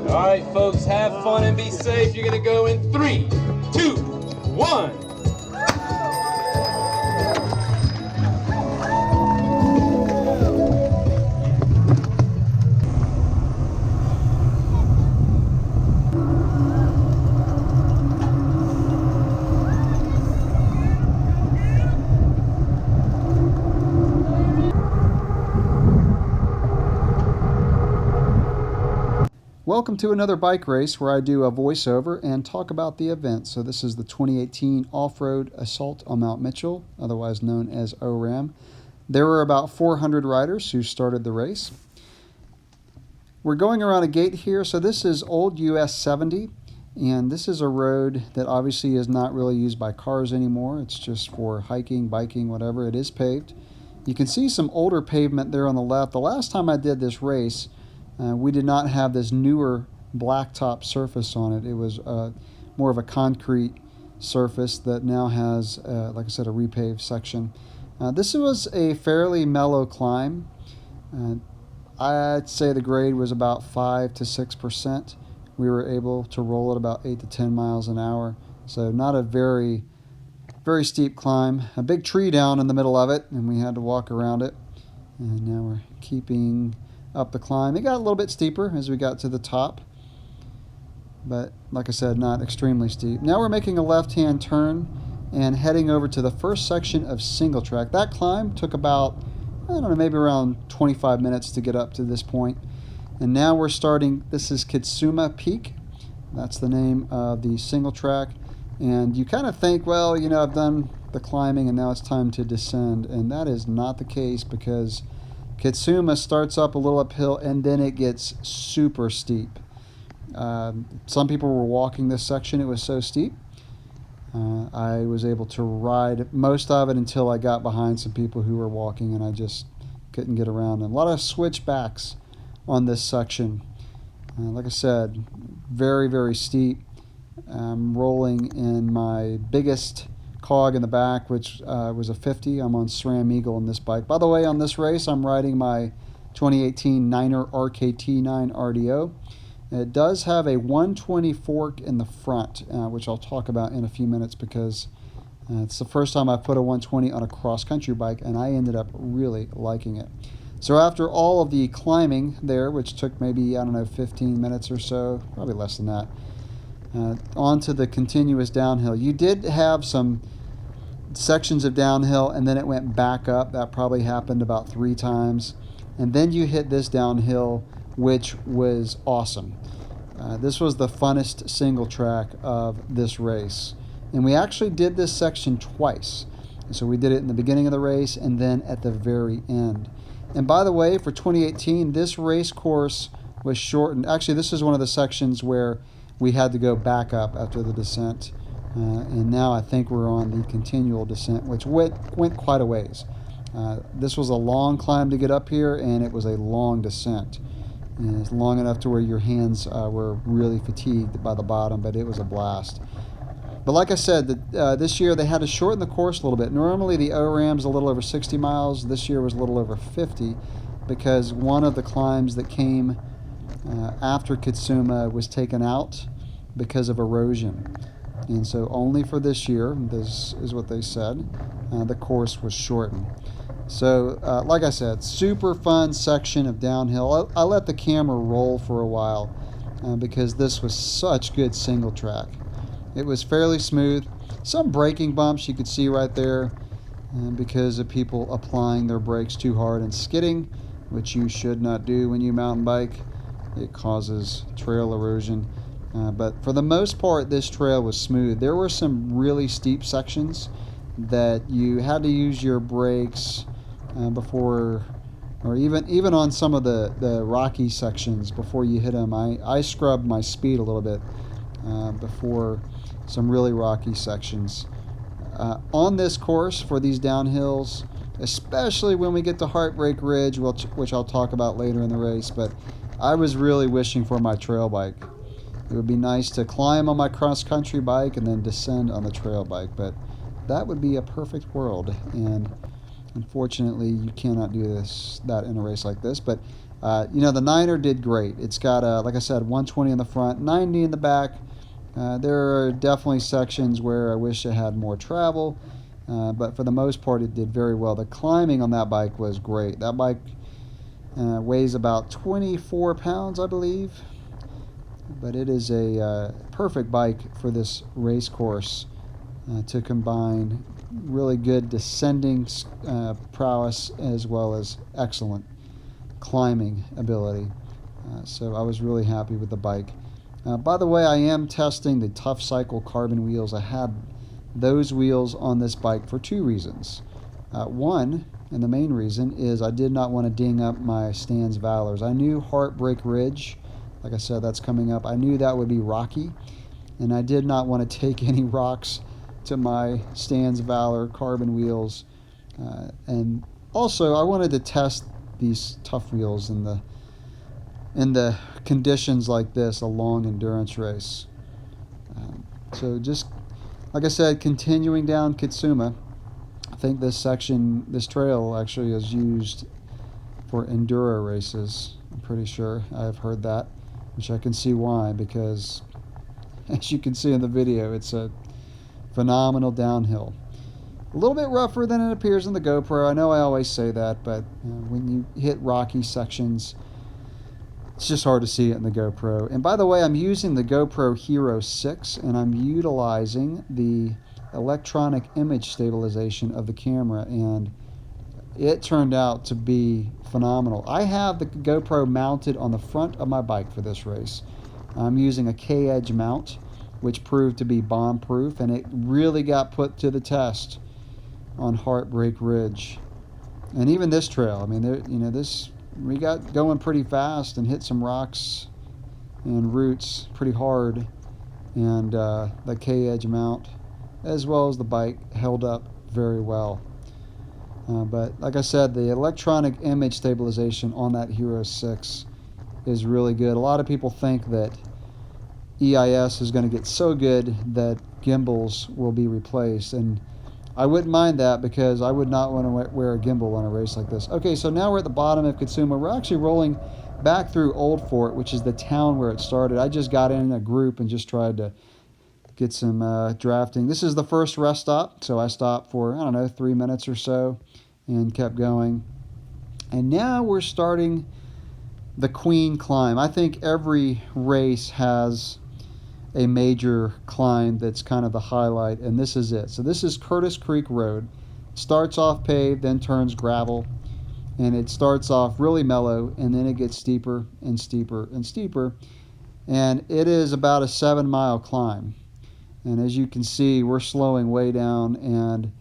All right, folks, have fun and be safe. You're going to go in 3, 2, 1. Welcome to another bike race where I do a voiceover and talk about the event. So this is the 2018 Off-Road Assault on Mount Mitchell, otherwise known as ORAMM. There were about 400 riders who started the race. We're going around a gate here. So this is Old US 70, and this is a road that obviously is not really used by cars anymore. It's just for hiking, biking, whatever. It is paved. You can see some older pavement there on the left. The last time I did this race, we did not have this newer blacktop surface on it. It was more of a concrete surface that now has, like I said, a repaved section. This was a fairly mellow climb. I'd say the grade was about 5 to 6%. We were able to roll at about 8 to 10 miles an hour. So not a very, very steep climb. A big tree down in the middle of it, and we had to walk around it. And now we're keeping up the climb. It got a little bit steeper as we got to the top, but like I said, not extremely steep. Now we're making a left-hand turn and heading over to the first section of single track. That climb took about, I don't know, maybe around 25 minutes to get up to this point. And now we're starting, this is Kitsuma Peak. That's the name of the single track. And you kind of think, well, you know, I've done the climbing and now it's time to descend. And that is not the case, because Kitsuma starts up a little uphill and then it gets super steep. Some people were walking this section. It was so steep. I was able to ride most of it until I got behind some people who were walking, and I just couldn't get around them. A lot of switchbacks on this section. Like I said, very, very steep. I'm rolling in my biggest cog in the back, which was a 50. I'm on SRAM Eagle on this bike. By the way, on this race, I'm riding my 2018 Niner RKT9 RDO. It does have a 120 fork in the front, which I'll talk about in a few minutes, because it's the first time I put a 120 on a cross-country bike, and I ended up really liking it. So after all of the climbing there, which took maybe, I don't know, 15 minutes or so, probably less than that, onto the continuous downhill. You did have some sections of downhill, and then it went back up. That probably happened about 3 times. And then you hit this downhill, which was awesome. This was the funnest single track of this race. And we actually did this section twice. So we did it in the beginning of the race and then at the very end. And by the way, for 2018, this race course was shortened. Actually, this is one of the sections where we had to go back up after the descent. And now I think we're on the continual descent, which went quite a ways. This was a long climb to get up here, and it was a long descent. And it's long enough to where your hands were really fatigued by the bottom, but it was a blast. But like I said, this year they had to shorten the course a little bit. Normally the ORAMM's a little over 60 miles. This year was a little over 50, because one of the climbs that came after Kitsuma was taken out because of erosion. And so only for this year, this is what they said, the course was shortened. So like I said, super fun section of downhill. I let the camera roll for a while because this was such good single track. It was fairly smooth. Some braking bumps you could see right there because of people applying their brakes too hard and skidding, which you should not do when you mountain bike. It causes trail erosion. But for the most part, this trail was smooth. There were some really steep sections that you had to use your brakes before, or even on some of the rocky sections before you hit them. I scrubbed my speed a little bit before some really rocky sections. On this course for these downhills, especially when we get to Heartbreak Ridge, which I'll talk about later in the race, but I was really wishing for my trail bike. It would be nice to climb on my cross-country bike and then descend on the trail bike, but that would be a perfect world, and unfortunately you cannot do that in a race like this. But The Niner did great. It's got, like I said, 120 in the front, 90 in the back. There are definitely sections where I wish it had more travel, but for the most part, it did very well. The climbing on that bike was great. That bike weighs about 24 pounds, I believe, but it is a perfect bike for this race course to combine really good descending prowess as well as excellent climbing ability. So I was really happy with the bike. By the way, I am testing the Tough Cycle carbon wheels. I had those wheels on this bike for two reasons. One, and the main reason, is I did not want to ding up my Stan's Valors. I knew Heartbreak Ridge, like I said, that's coming up. I knew that would be rocky, and I did not want to take any rocks to my Stan's Valor carbon wheels. And also, I wanted to test these tough wheels in the conditions like this, a long endurance race. So just like I said, continuing down Kitsuma, I think this trail actually is used for enduro races. I'm pretty sure I've heard that, which I can see why, because as you can see in the video, it's a phenomenal downhill. A little bit rougher than it appears in the GoPro. I know I always say that, but when you hit rocky sections, it's just hard to see it in the GoPro. And by the way, I'm using the GoPro Hero 6, and I'm utilizing the electronic image stabilization of the camera, and it turned out to be phenomenal. I have the GoPro mounted on the front of my bike for this race. I'm using a K-Edge mount, which proved to be bomb-proof, and it really got put to the test on Heartbreak Ridge. And even this trail, I mean, we got going pretty fast and hit some rocks and roots pretty hard, and the K-Edge mount as well as the bike held up very well. But like I said, the electronic image stabilization on that Hero 6 is really good. A lot of people think that EIS is going to get so good that gimbals will be replaced, and I wouldn't mind that, because I would not want to wear a gimbal on a race like this. Okay, so now we're at the bottom of Kitsuma. We're actually rolling back through Old Fort, which is the town where it started. I just got in a group and just tried to get some drafting. This is the first rest stop, so I stopped for, 3 minutes or so and kept going. And now we're starting the Queen Climb. I think every race has a major climb that's kind of the highlight, and this is it. So this is Curtis Creek Road. It starts off paved, then turns gravel, and it starts off really mellow, and then it gets steeper and steeper and steeper, and it is about a 7-mile climb. And as you can see, we're slowing way down, and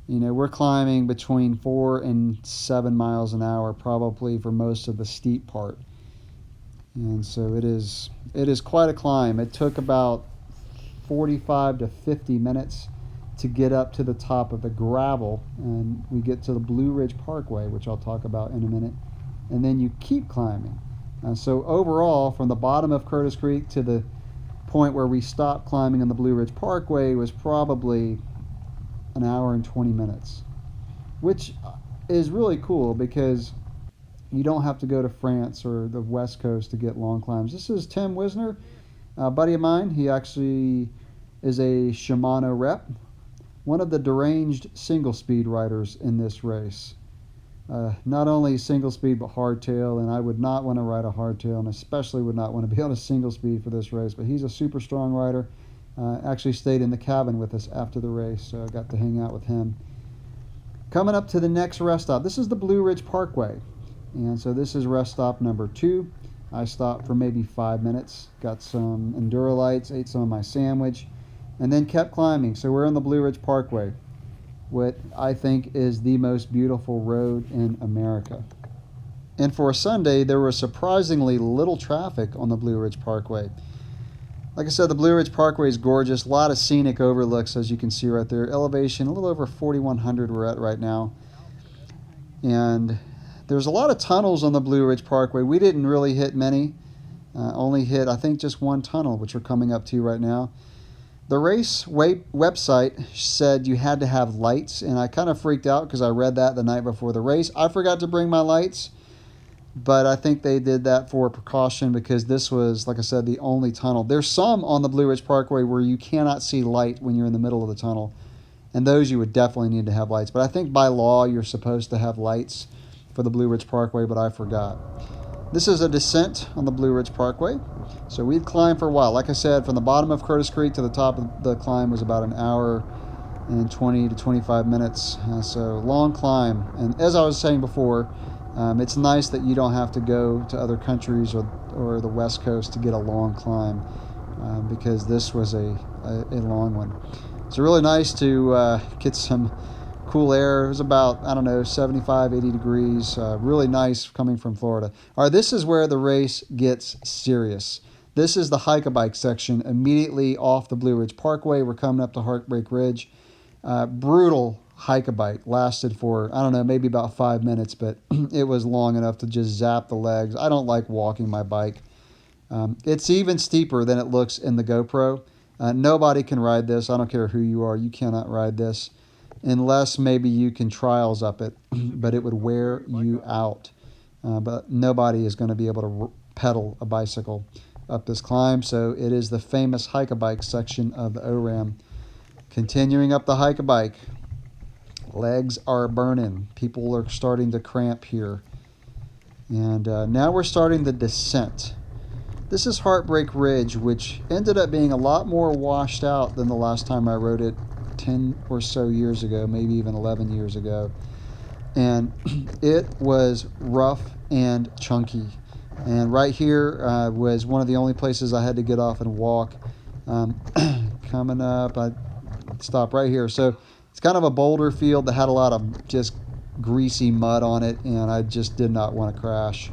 we're climbing between 4 and 7 miles an hour probably for most of the steep part. And so it is quite a climb. It took about 45 to 50 minutes to get up to the top of the gravel, and we get to the Blue Ridge Parkway, which I'll talk about in a minute, and then you keep climbing. So overall, from the bottom of Curtis Creek to the point where we stopped climbing on the Blue Ridge Parkway was probably an hour and 20 minutes, which is really cool because you don't have to go to France or the West Coast to get long climbs. This is Tim Wisner, a buddy of mine. He actually is a Shimano rep, one of the deranged single-speed riders in this race. Not only single speed, but hardtail, and I would not want to ride a hardtail, and especially would not want to be on a single speed for this race, but he's a super strong rider. Actually stayed in the cabin with us after the race, so I got to hang out with him. Coming up to the next rest stop, this is the Blue Ridge Parkway. And so this is rest stop number 2. I stopped for maybe 5 minutes, got some Endurolights, ate some of my sandwich, and then kept climbing. So we're on the Blue Ridge Parkway, what I think is the most beautiful road in America. And for a Sunday, there was surprisingly little traffic on the Blue Ridge Parkway. Like I said, the Blue Ridge Parkway is gorgeous, a lot of scenic overlooks, as you can see right there. Elevation, a little over 4,100 we're at right now. And there's a lot of tunnels on the Blue Ridge Parkway. We didn't really hit many. Only hit, I think, just one tunnel, which we're coming up to right now. The race website said you had to have lights, and I kind of freaked out because I read that the night before the race. I forgot to bring my lights, but I think they did that for precaution because this was, like I said, the only tunnel. There's some on the Blue Ridge Parkway where you cannot see light when you're in the middle of the tunnel, and those you would definitely need to have lights. But I think by law you're supposed to have lights for the Blue Ridge Parkway, but I forgot. This is a descent on the Blue Ridge Parkway. So we'd climb for a while. Like I said, from the bottom of Curtis Creek to the top of the climb was about an hour and 20 to 25 minutes. So long climb. And as I was saying before, it's nice that you don't have to go to other countries or the West Coast to get a long climb, because this was a long one. It's really nice to get some cool air. It was about, 75, 80 degrees. Really nice coming from Florida. All right, this is where the race gets serious. This is the hike-a-bike section immediately off the Blue Ridge Parkway. We're coming up to Heartbreak Ridge. Brutal hike-a-bike. Lasted for, maybe about 5 minutes, but it was long enough to just zap the legs. I don't like walking my bike. It's even steeper than it looks in the GoPro. Nobody can ride this. I don't care who you are. You cannot ride this unless maybe you can trials up it, but it would wear you out. But nobody is going to be able to pedal a bicycle up this climb, so it is the famous hike-a-bike section of the ORAMM. Continuing up the hike-a-bike, legs are burning. People are starting to cramp here. And now we're starting the descent. This is Heartbreak Ridge, which ended up being a lot more washed out than the last time I rode it 10 or so years ago, maybe even 11 years ago. And it was rough and chunky. And right here was one of the only places I had to get off and walk. Coming up, I stopped right here. So it's kind of a boulder field that had a lot of just greasy mud on it, and I just did not want to crash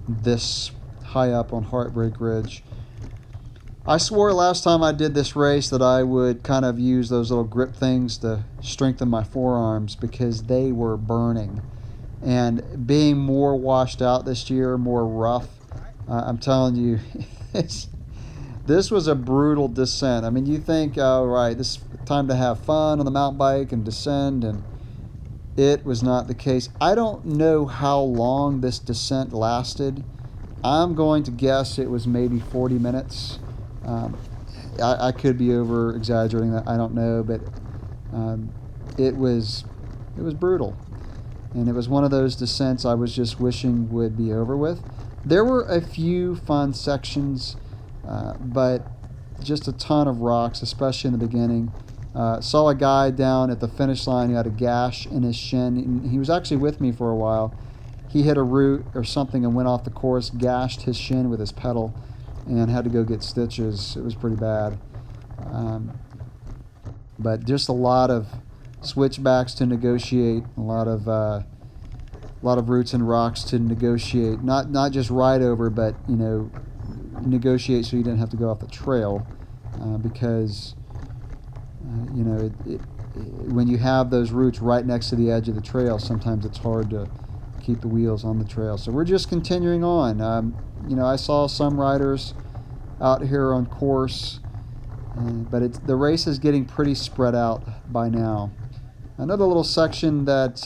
this high up on Heartbreak Ridge. I swore last time I did this race that I would kind of use those little grip things to strengthen my forearms because they were burning. And being more washed out this year, more rough, I'm telling you, this was a brutal descent. I mean, you think, oh, right, this is time to have fun on the mountain bike and descend, and it was not the case. I don't know how long this descent lasted. I'm going to guess it was maybe 40 minutes. I could be over exaggerating that. I don't know, but it was brutal, and it was one of those descents I was just wishing would be over with. There were a few fun sections, but just a ton of rocks, especially in the beginning. Saw a guy down at the finish line who had a gash in his shin, and he was actually with me for a while. He hit a root or something and went off the course, gashed his shin with his pedal, and had to go get stitches. It was pretty bad. But just a lot of switchbacks to negotiate, a lot of roots and rocks to negotiate. Not just ride over, but negotiate so you didn't have to go off the trail, because when you have those roots right next to the edge of the trail, sometimes it's hard to keep the wheels on the trail. So we're just continuing on. I saw some riders out here on course, but the race is getting pretty spread out by now. Another little section that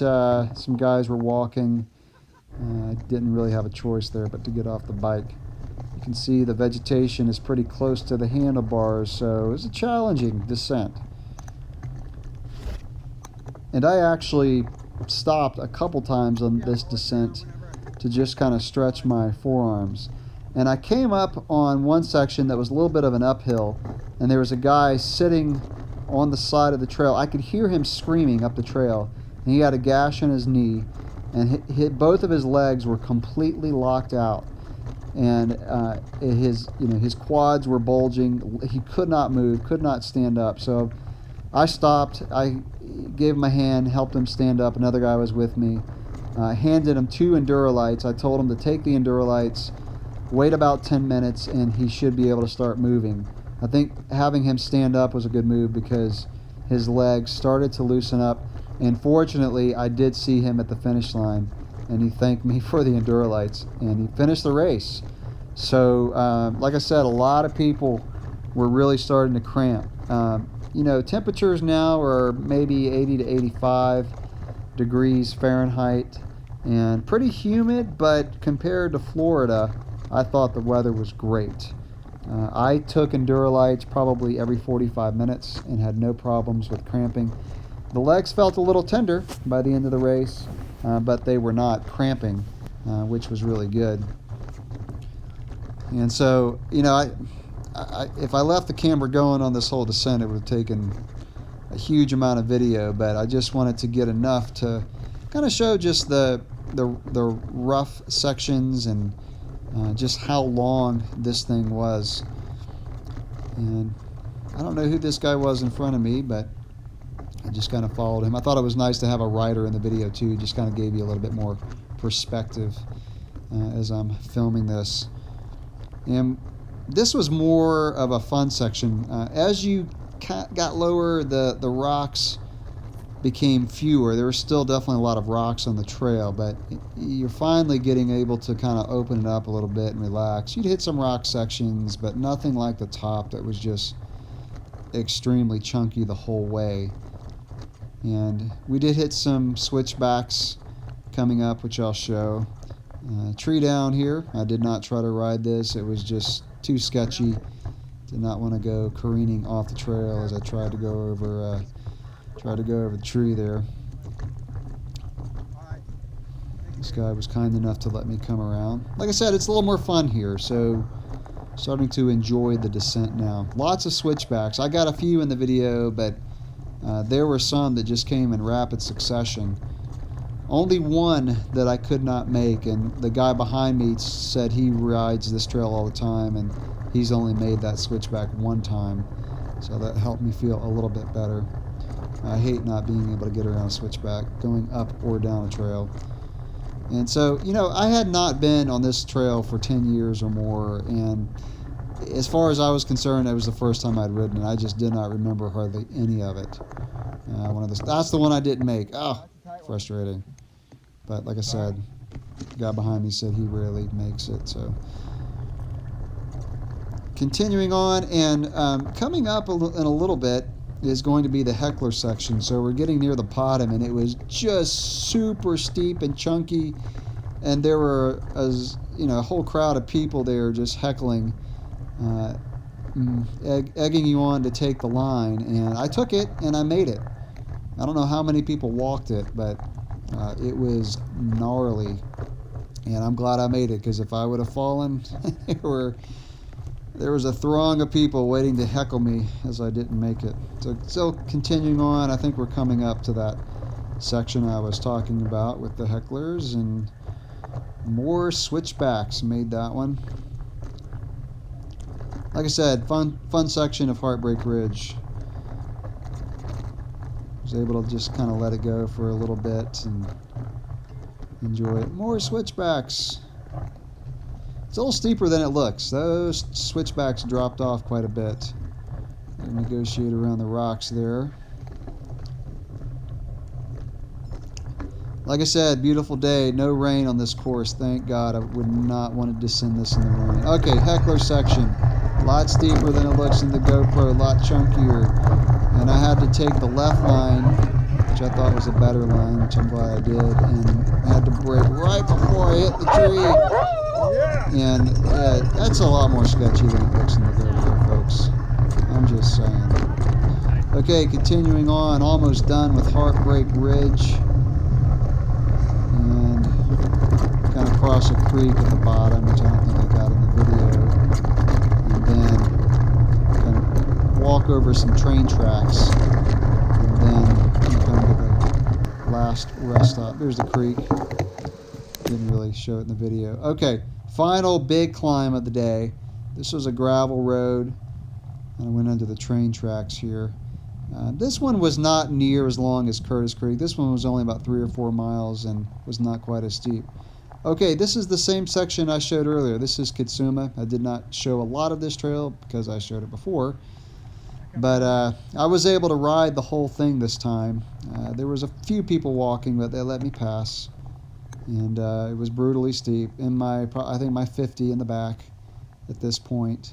some guys were walking. I didn't really have a choice there but to get off the bike. You can see the vegetation is pretty close to the handlebars, so it's a challenging descent. And I actually stopped a couple times on this descent to just kind of stretch my forearms. And I came up on one section that was a little bit of an uphill, and there was a guy sitting on the side of the trail. I could hear him screaming up the trail, and he had a gash in his knee, and both of his legs were completely locked out, and his quads were bulging. He could not move, could not stand up. So I stopped. I gave him a hand, helped him stand up. Another guy was with me. Handed him 2 Endurolights. I told him to take the Endurolights, wait about 10 minutes, and he should be able to start moving. I think having him stand up was a good move because his legs started to loosen up. And fortunately, I did see him at the finish line, and he thanked me for the Endurolights, and he finished the race. So, like I said, a lot of people were really starting to cramp. Temperatures now are maybe 80 to 85 degrees Fahrenheit. and pretty humid, but compared to Florida, I thought the weather was great. I took Endurolites probably every 45 minutes and had no problems with cramping. The legs felt a little tender by the end of the race, but they were not cramping, which was really good. And so, you know, if I left the camera going on this whole descent, it would have taken a huge amount of video, but I just wanted to get enough to kind of show just the rough sections and just how long this thing was. And I don't know who this guy was in front of me, but I just kind of followed him. I thought it was nice to have a rider in the video too. Just kind of gave you a little bit more perspective as I'm filming this. And this was more of a fun section. As you got lower, the rocks became fewer. There were still definitely a lot of rocks on the trail, but you're finally getting able to kind of open it up a little bit and relax. You'd hit some rock sections, but nothing like the top that was just extremely chunky the whole way. And we did hit some switchbacks coming up, which I'll show. Tree down here. I did not try to ride this. It was just too sketchy. Did not want to go careening off the trail as I tried to go over the tree there. This guy was kind enough to let me come around. Like I said, it's a little more fun here, so starting to enjoy the descent now. Lots of switchbacks. I got a few in the video, but there were some that just came in rapid succession. Only one that I could not make, and the guy behind me said he rides this trail all the time, and he's only made that switchback one time, so that helped me feel a little bit better. I hate not being able to get around a switchback, going up or down a trail. And so, you know, I had not been on this trail for 10 years or more, and as far as I was concerned, it was the first time I'd ridden, and I just did not remember hardly any of it. That's the one I didn't make. Oh, frustrating. But like I said, the guy behind me said he rarely makes it, so. Continuing on, and coming up in a little bit is going to be the heckler section. So we're getting near the bottom, and it was just super steep and chunky, and there were a whole crowd of people there just heckling, egging you on to take the line, and I took it and I made it. I don't know how many people walked it, but it was gnarly, and I'm glad I made it, because if I would have fallen, there was a throng of people waiting to heckle me as I didn't make it. So still continuing on, I think we're coming up to that section I was talking about with the hecklers, and more switchbacks. Made that one. Like I said, fun section of Heartbreak Ridge. Was able to just kind of let it go for a little bit and enjoy it. More switchbacks. It's a little steeper than it looks. Those switchbacks dropped off quite a bit. Negotiate around the rocks there. Like I said, beautiful day. No rain on this course, thank God. I would not want to descend this in the rain. Okay, heckler section. A lot steeper than it looks in the GoPro, a lot chunkier. And I had to take the left line, which I thought was a better line, which I'm glad I did, and I had to brake right before I hit the tree. And that's a lot more sketchy than it looks in the GoPro, folks. I'm just saying. Okay, continuing on, almost done with Heartbreak Ridge. And kind of cross a creek at the bottom, which I don't think I got in the video. And then kind of walk over some train tracks. And then come to the last rest stop. There's the creek. Didn't really show it in the video. Okay, final big climb of the day. This was a gravel road. And I went under the train tracks here. This one was not near as long as Curtis Creek. This one was only about 3 or 4 miles and was not quite as steep. Okay, this is the same section I showed earlier. This is Kitsuma. I did not show a lot of this trail because I showed it before. But I was able to ride the whole thing this time. There was a few people walking, but they let me pass. And it was brutally steep. I think my 50 in the back at this point.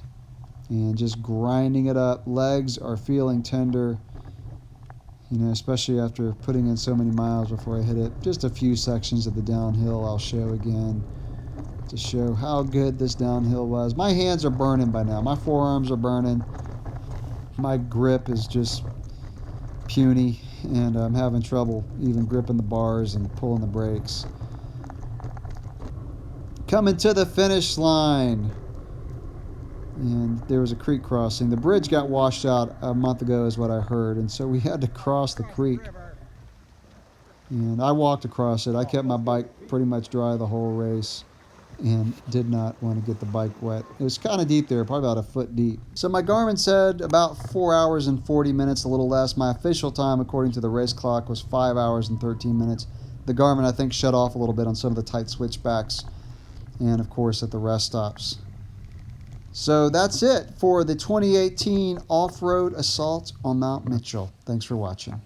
And just grinding it up. Legs are feeling tender. You know, especially after putting in so many miles before I hit it. Just a few sections of the downhill I'll show again to show how good this downhill was. My hands are burning by now. My forearms are burning. My grip is just puny, and I'm having trouble even gripping the bars and pulling the brakes. Coming to the finish line. And there was a creek crossing. The bridge got washed out a month ago is what I heard, and so we had to cross the creek. And I walked across it. I kept my bike pretty much dry the whole race and did not want to get the bike wet. It was kind of deep there, probably about a foot deep. So my Garmin said about 4 hours and 40 minutes, a little less. My official time, according to the race clock, was 5 hours and 13 minutes. The Garmin, I think, shut off a little bit on some of the tight switchbacks and, of course, at the rest stops. So that's it for the 2018 Off-Road Assault on Mount Mitchell. Thanks for watching.